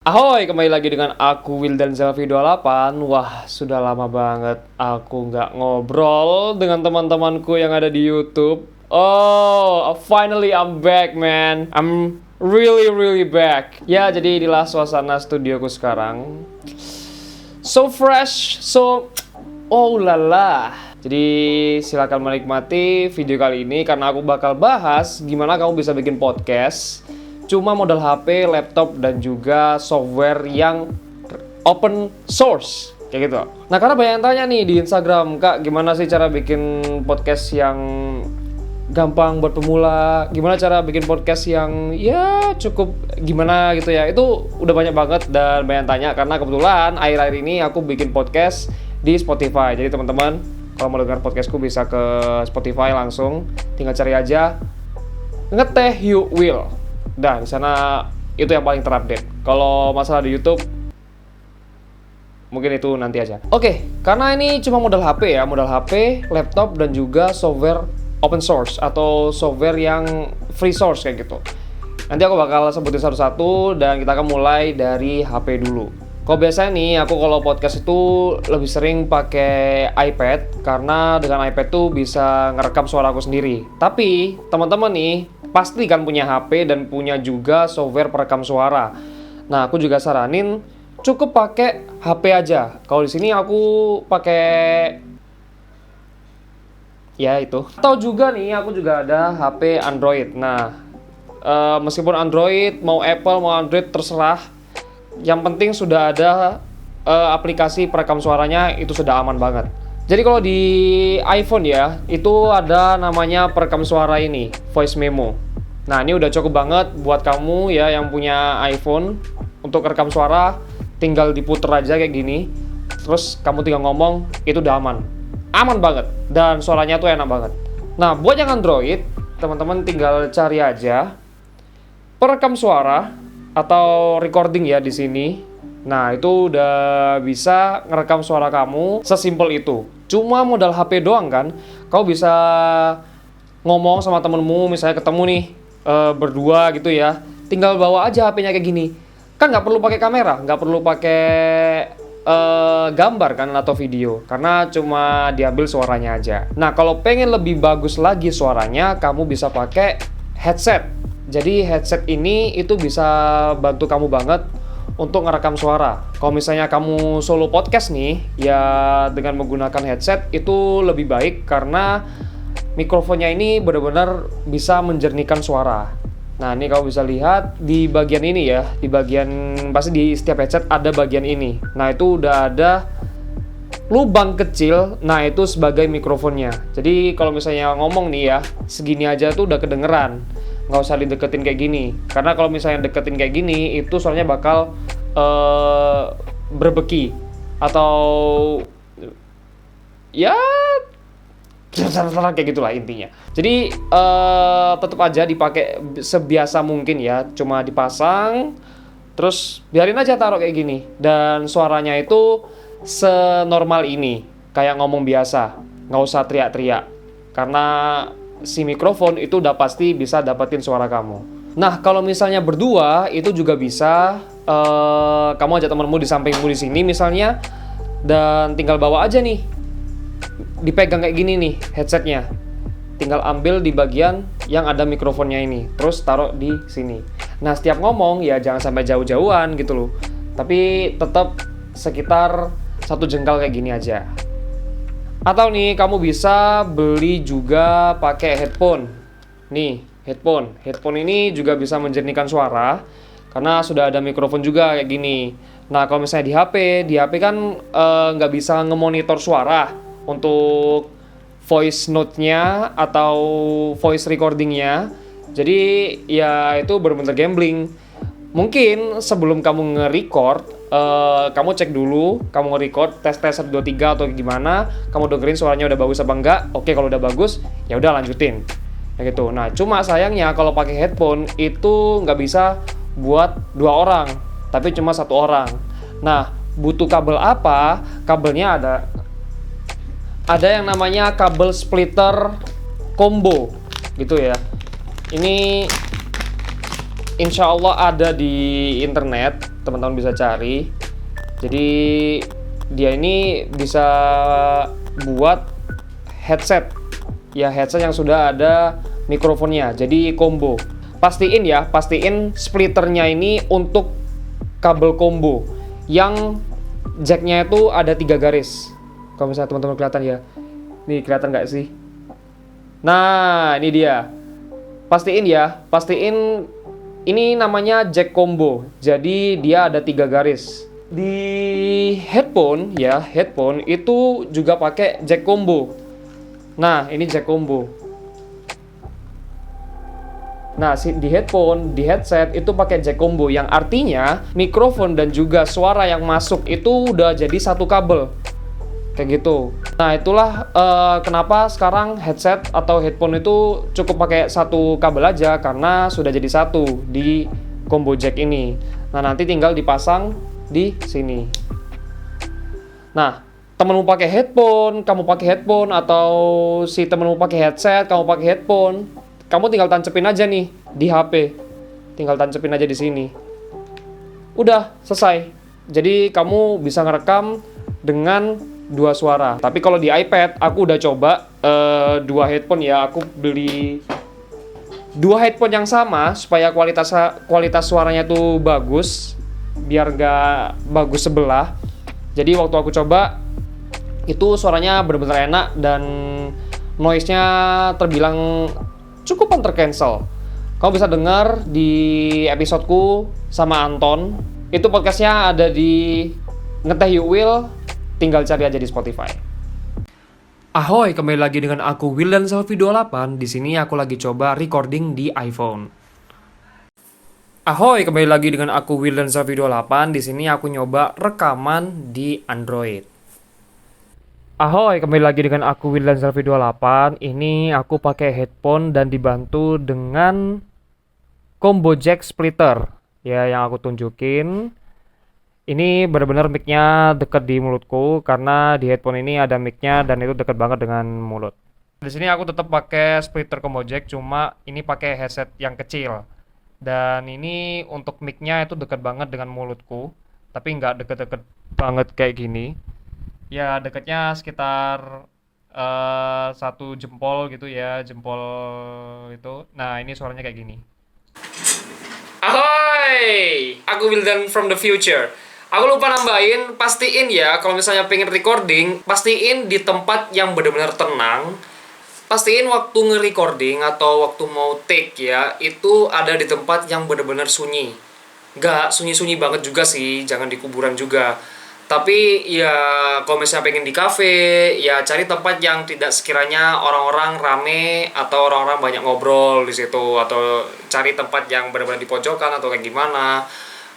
Ahoy, kembali lagi dengan aku Wildan Zelvi 28. Wah, sudah lama banget aku nggak ngobrol dengan teman-temanku yang ada di YouTube. Oh, finally I'm back, man. I'm really back. Ya, jadi inilah suasana studioku sekarang. So fresh, oh lala. Jadi silakan menikmati video kali ini karena aku bakal bahas gimana kamu bisa bikin podcast cuma modal HP, laptop, dan juga software yang open source kayak gitu. Nah, karena banyak yang tanya nih di Instagram, Kak, gimana sih cara bikin podcast yang gampang buat pemula? Gimana cara bikin podcast yang ya cukup gimana gitu ya? Itu udah banyak banget dan banyak yang tanya karena kebetulan akhir-akhir ini aku bikin podcast di Spotify. Jadi teman-teman, kalau mau dengar podcastku bisa ke Spotify langsung, tinggal cari aja Ngeteh You Will. Dan di sana itu yang paling terupdate. Kalau masalah di YouTube mungkin itu nanti aja. Oke, karena ini cuma modal HP ya, modal HP, laptop, dan juga software open source atau software yang free source kayak gitu. Nanti aku bakal sebutin satu-satu dan kita akan mulai dari HP dulu. Kalau biasanya nih, aku kalau podcast itu lebih sering pakai iPad karena dengan iPad tuh bisa ngerekam suara aku sendiri. Tapi teman-teman nih pasti kan punya HP dan punya juga software perekam suara. Nah, aku juga saranin cukup pakai HP aja. Kalau di sini aku pakai ya itu. Atau juga nih, aku juga ada HP Android. Nah, meskipun Android mau Apple mau Android terserah. Yang penting sudah ada aplikasi perekam suaranya, itu sudah aman banget. Jadi kalau di iPhone ya, itu ada namanya perekam suara ini, voice memo. Nah, ini udah cukup banget buat kamu ya yang punya iPhone. Untuk rekam suara, tinggal diputer aja kayak gini. Terus kamu tinggal ngomong, itu udah aman. Aman banget, dan suaranya tuh enak banget. Nah, buat yang Android, teman-teman tinggal cari aja perekam suara atau recording ya di sini. Nah, itu udah bisa ngerekam suara kamu sesimpel itu. Cuma modal HP doang kan, kau bisa ngomong sama temenmu, misalnya ketemu nih berdua gitu ya. Tinggal bawa aja HP-nya kayak gini. Kan nggak perlu pakai kamera, nggak perlu pakai gambar kan atau video, karena cuma diambil suaranya aja. Nah, kalau pengen lebih bagus lagi suaranya, kamu bisa pakai headset. Jadi headset ini itu bisa bantu kamu banget untuk ngerekam suara. Kalau misalnya kamu solo podcast nih, ya dengan menggunakan headset itu lebih baik karena mikrofonnya ini benar-benar bisa menjernihkan suara. Nah, ini kamu bisa lihat di bagian ini ya, di bagian pasti di setiap headset ada bagian ini. Nah, itu udah ada lubang kecil, nah itu sebagai mikrofonnya. Jadi kalau misalnya ngomong nih ya, segini aja tuh udah kedengeran. Nggak usah dideketin kayak gini, karena kalau misalnya deketin kayak gini itu soalnya bakal berbeki atau ya kayak gitulah intinya. Jadi tetap aja dipakai sebiasa mungkin ya, cuma dipasang terus biarin aja taruh kayak gini dan suaranya itu senormal ini kayak ngomong biasa, nggak usah teriak-teriak karena si mikrofon itu udah pasti bisa dapetin suara kamu. Nah, kalau misalnya berdua itu juga bisa kamu ajak temenmu di sampingmu di sini misalnya, dan tinggal bawa aja nih, dipegang kayak gini nih headsetnya, tinggal ambil di bagian yang ada mikrofonnya ini, terus taruh di sini. Nah, setiap ngomong ya jangan sampai jauh-jauhan gitu loh, tapi tetap sekitar 1 jengkal kayak gini aja. Atau nih kamu bisa beli juga pakai headphone. Nih, headphone ini juga bisa menjernihkan suara karena sudah ada mikrofon juga kayak gini. Nah, kalau misalnya di HP kan nggak bisa ngemonitor suara untuk voice note-nya atau voice recording-nya. Jadi ya itu benar-benar gambling. Mungkin sebelum kamu nge-record, kamu cek dulu, kamu nge-record, tes 1, 2, 3 atau gimana, kamu dengerin suaranya udah bagus apa enggak. Oke, kalau udah bagus, ya udah lanjutin. Kayak gitu. Nah, cuma sayangnya kalau pakai headphone itu nggak bisa buat 2 orang, tapi cuma 1 orang. Nah, butuh kabel apa? Kabelnya ada yang namanya kabel splitter combo gitu ya. Ini insya Allah ada di internet. teman-teman bisa cari. Jadi dia ini bisa buat headset. Ya, headset yang sudah ada mikrofonnya. Jadi combo. Pastiin splitternya ini untuk kabel combo yang jacknya itu ada 3 garis. Kalau misalnya teman-teman kelihatan ya. Nih, kelihatan nggak sih? Nah, ini dia. Pastiin ini namanya jack combo. Jadi dia ada 3 garis. Di headphone itu juga pakai jack combo. Nah, ini jack combo. Nah, di headset itu pakai jack combo yang artinya mikrofon dan juga suara yang masuk itu udah jadi satu kabel. Kayak gitu. Nah, itulah kenapa sekarang headset atau headphone itu cukup pakai satu kabel aja karena sudah jadi satu di combo jack ini. Nah, nanti tinggal dipasang di sini. Nah, temenmu pakai headphone, kamu pakai headphone, atau si temenmu pakai headset, kamu pakai headphone, kamu tinggal tancepin aja nih di HP. Tinggal tancepin aja di sini. Udah, selesai. Jadi kamu bisa ngerekam dengan 2 suara. Tapi kalau di iPad, aku udah coba 2 headphone ya. Aku beli 2 headphone yang sama supaya kualitas suaranya tuh bagus, biar nggak bagus sebelah. Jadi waktu aku coba itu suaranya benar-benar enak dan noise-nya terbilang cukupan tercancel. Kamu bisa dengar di episodeku sama Anton. Itu podcastnya ada di Ngeteh You Will, tinggal cari aja di Spotify. Ahoy, kembali lagi dengan aku Wildan Selfie 28. Di sini aku lagi coba recording di iPhone. Ahoy, kembali lagi dengan aku Wildan Selfie 28. Di sini aku nyoba rekaman di Android. Ahoy, kembali lagi dengan aku Wildan Selfie 28. Ini aku pakai headphone dan dibantu dengan combo jack splitter. Ya, yang aku tunjukin. Ini benar-benar mic-nya dekat di mulutku karena di headphone ini ada mic-nya dan itu dekat banget dengan mulut. Di sini aku tetap pakai splitter combo jack, cuma ini pakai headset yang kecil. Dan ini untuk mic-nya itu dekat banget dengan mulutku, tapi nggak deket-deket banget kayak gini. Ya, dekatnya sekitar 1 jempol gitu ya, jempol itu. Nah, ini suaranya kayak gini. Ahoy! Aku Wildan from the future. Aku lupa nambahin, pastiin ya kalau misalnya pengen recording, pastiin di tempat yang benar-benar tenang. Pastiin waktu nge-recording atau waktu mau take ya, itu ada di tempat yang benar-benar sunyi. Nggak sunyi-sunyi banget juga sih, jangan di kuburan juga. Tapi ya kalau misalnya pengen di cafe, ya cari tempat yang tidak sekiranya orang-orang rame atau orang-orang banyak ngobrol di situ, atau cari tempat yang benar-benar di pojokan atau kayak gimana.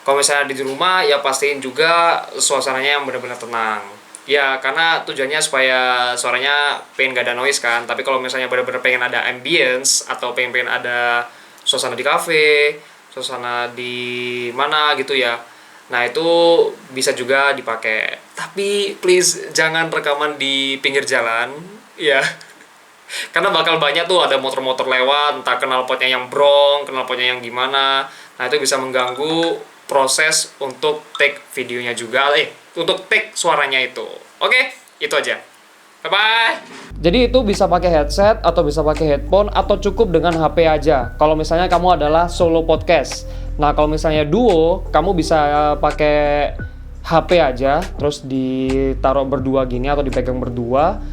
Kalau misalnya di rumah, ya pastiin juga suasananya yang benar-benar tenang. Ya, karena tujuannya supaya suaranya pengen gak ada noise kan. Tapi kalau misalnya benar-benar pengen ada ambience, atau pengen ada suasana di cafe, suasana di mana gitu ya. Nah, itu bisa juga dipakai. Tapi please, jangan rekaman di pinggir jalan. Ya, karena bakal banyak tuh ada motor-motor lewat, entah knalpotnya yang brong, knalpotnya yang gimana. Nah, itu bisa mengganggu proses untuk take videonya juga, untuk take suaranya itu. Oke, itu aja. Bye-bye. Jadi itu bisa pakai headset atau bisa pakai headphone atau cukup dengan HP aja. Kalau misalnya kamu adalah solo podcast. Nah, kalau misalnya duo, kamu bisa pakai HP aja, terus ditaruh berdua gini atau dipegang berdua.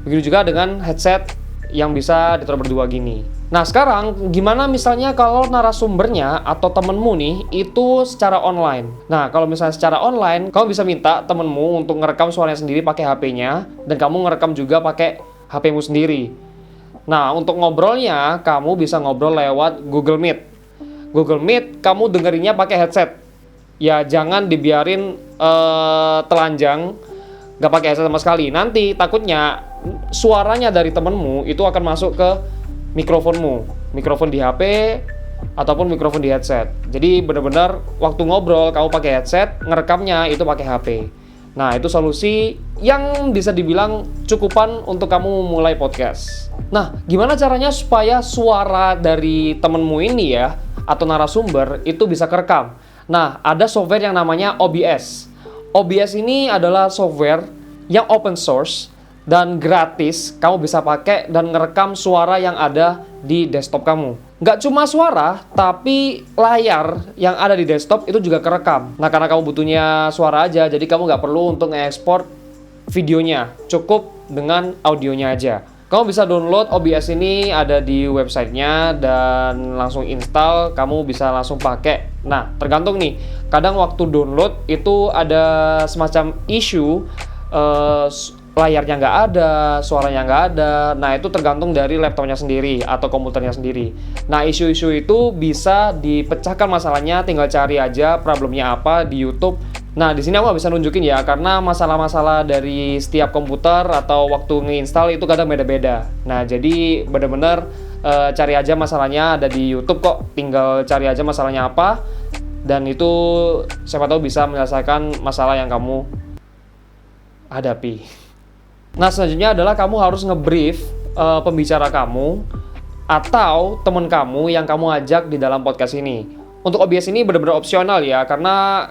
Begitu juga dengan headset yang bisa ditaruh berdua gini. Nah, sekarang gimana misalnya kalau narasumbernya atau temenmu nih itu secara online. Nah, kalau misalnya secara online, kamu bisa minta temenmu untuk ngerekam suaranya sendiri pakai HP-nya, dan kamu ngerekam juga pakai HP-mu sendiri. Nah, untuk ngobrolnya, kamu bisa ngobrol lewat Google Meet. Google Meet, kamu dengerinnya pakai headset. Ya, jangan dibiarin telanjang, nggak pakai headset sama sekali. Nanti takutnya suaranya dari temenmu itu akan masuk ke mikrofon di HP ataupun mikrofon di headset. Jadi benar-benar waktu ngobrol kamu pakai headset, ngerekamnya itu pakai HP. Nah, itu solusi yang bisa dibilang cukupan untuk kamu mulai podcast. Nah, gimana caranya supaya suara dari temenmu ini ya atau narasumber itu bisa kerekam? Nah, ada software yang namanya OBS. OBS ini adalah software yang open source dan gratis. Kamu bisa pakai dan ngerekam suara yang ada di desktop kamu. Nggak cuma suara, tapi layar yang ada di desktop itu juga kerekam. Nah, karena kamu butuhnya suara aja, jadi kamu nggak perlu untuk nge-export videonya. Cukup dengan audionya aja. Kamu bisa download OBS ini, ada di websitenya, dan langsung install, kamu bisa langsung pakai. Nah, tergantung nih, kadang waktu download itu ada semacam issue, layarnya nggak ada, suaranya nggak ada. Nah, itu tergantung dari laptopnya sendiri atau komputernya sendiri. Nah, isu-isu itu bisa dipecahkan masalahnya, tinggal cari aja problemnya apa di YouTube. Nah, di sini aku nggak bisa nunjukin ya, karena masalah-masalah dari setiap komputer atau waktu nge-install itu kadang beda-beda. Nah, jadi bener-bener cari aja masalahnya, ada di YouTube kok. Tinggal cari aja masalahnya apa, dan itu siapa tahu bisa menyelesaikan masalah yang kamu hadapi. Nah, selanjutnya adalah kamu harus nge-brief pembicara kamu atau teman kamu yang kamu ajak di dalam podcast ini. Untuk OBS ini benar-benar opsional ya, karena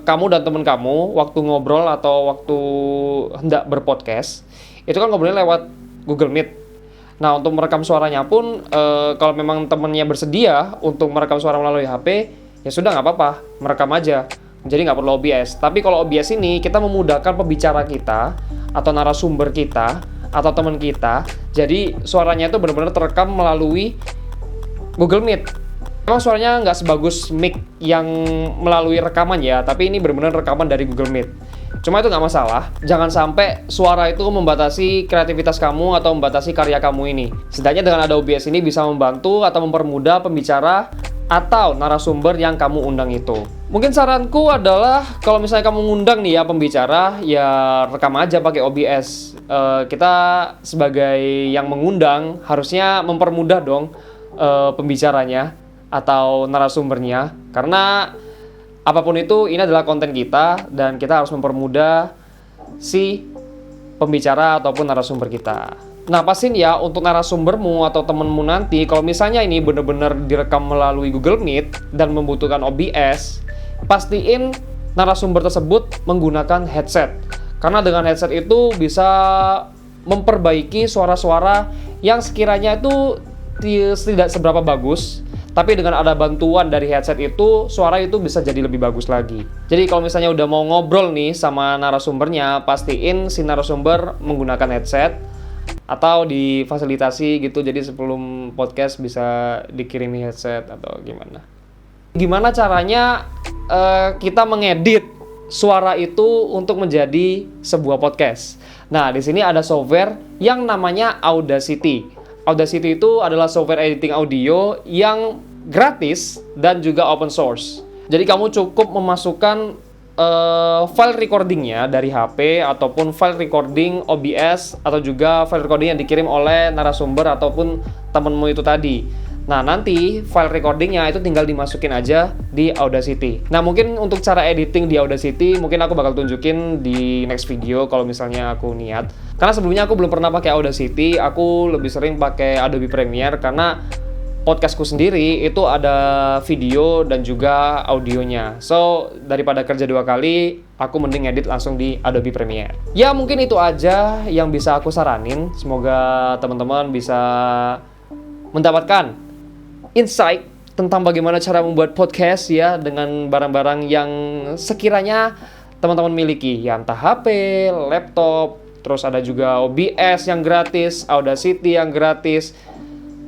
kamu dan teman kamu waktu ngobrol atau waktu hendak berpodcast, itu kan ngobrolnya lewat Google Meet. Nah, untuk merekam suaranya pun, kalau memang temennya bersedia untuk merekam suara melalui HP, ya sudah nggak apa-apa, merekam aja. Jadi nggak perlu OBS. Tapi kalau OBS ini, kita memudahkan pembicara kita, atau narasumber kita, atau teman kita. Jadi suaranya itu benar-benar terekam melalui Google Meet. Memang suaranya nggak sebagus mic yang melalui rekaman ya, tapi ini benar-benar rekaman dari Google Meet. Cuma itu nggak masalah, jangan sampai suara itu membatasi kreativitas kamu atau membatasi karya kamu ini. Setidaknya dengan ada OBS ini bisa membantu atau mempermudah pembicara atau narasumber yang kamu undang itu. Mungkin saranku adalah kalau misalnya kamu ngundang nih ya pembicara, ya rekam aja pakai OBS. Kita sebagai yang mengundang harusnya mempermudah dong pembicaranya atau narasumbernya, karena apapun itu, ini adalah konten kita dan kita harus mempermudah si pembicara ataupun narasumber kita. Nah, pastiin ya untuk narasumbermu atau temenmu nanti, kalau misalnya ini benar-benar direkam melalui Google Meet dan membutuhkan OBS, pastiin narasumber tersebut menggunakan headset. Karena dengan headset itu bisa memperbaiki suara-suara yang sekiranya itu tidak seberapa bagus. Tapi dengan ada bantuan dari headset itu, suara itu bisa jadi lebih bagus lagi. Jadi kalau misalnya udah mau ngobrol nih sama narasumbernya, pastiin si narasumber menggunakan headset atau difasilitasi gitu. Jadi sebelum podcast bisa dikirimi headset atau gimana. Gimana caranya kita mengedit suara itu untuk menjadi sebuah podcast? Nah, di sini ada software yang namanya Audacity. Audacity itu adalah software editing audio yang gratis dan juga open source. Jadi kamu cukup memasukkan file recordingnya dari HP ataupun file recording OBS atau juga file recording yang dikirim oleh narasumber ataupun temenmu itu tadi. Nah, nanti file recordingnya itu tinggal dimasukin aja di Audacity. Nah, mungkin untuk cara editing di Audacity mungkin aku bakal tunjukin di next video kalau misalnya aku niat. Karena sebelumnya aku belum pernah pakai Audacity, aku lebih sering pakai Adobe Premiere karena podcastku sendiri itu ada video dan juga audionya. So, daripada kerja 2 kali, aku mending edit langsung di Adobe Premiere. Ya, mungkin itu aja yang bisa aku saranin. Semoga teman-teman bisa mendapatkan insight tentang bagaimana cara membuat podcast ya dengan barang-barang yang sekiranya teman-teman miliki, ya entah HP, laptop, terus ada juga OBS yang gratis, Audacity yang gratis,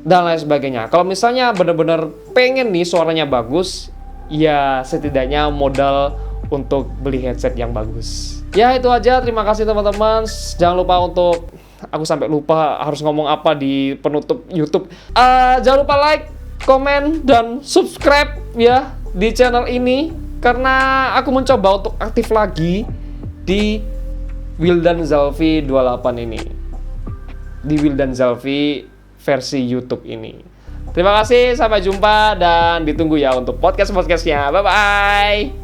dan lain sebagainya. Kalau misalnya benar-benar pengen nih suaranya bagus, ya setidaknya modal untuk beli headset yang bagus. Ya itu aja, terima kasih teman-teman. Jangan lupa untuk, aku sampai lupa harus ngomong apa di penutup YouTube. Jangan lupa like, komen, dan subscribe ya di channel ini, karena aku mencoba untuk aktif lagi di Wildan Zalfi 28 ini, di Wildan Zalfi versi YouTube ini. Terima kasih, sampai jumpa, dan ditunggu ya untuk podcast-podcastnya. Bye-bye.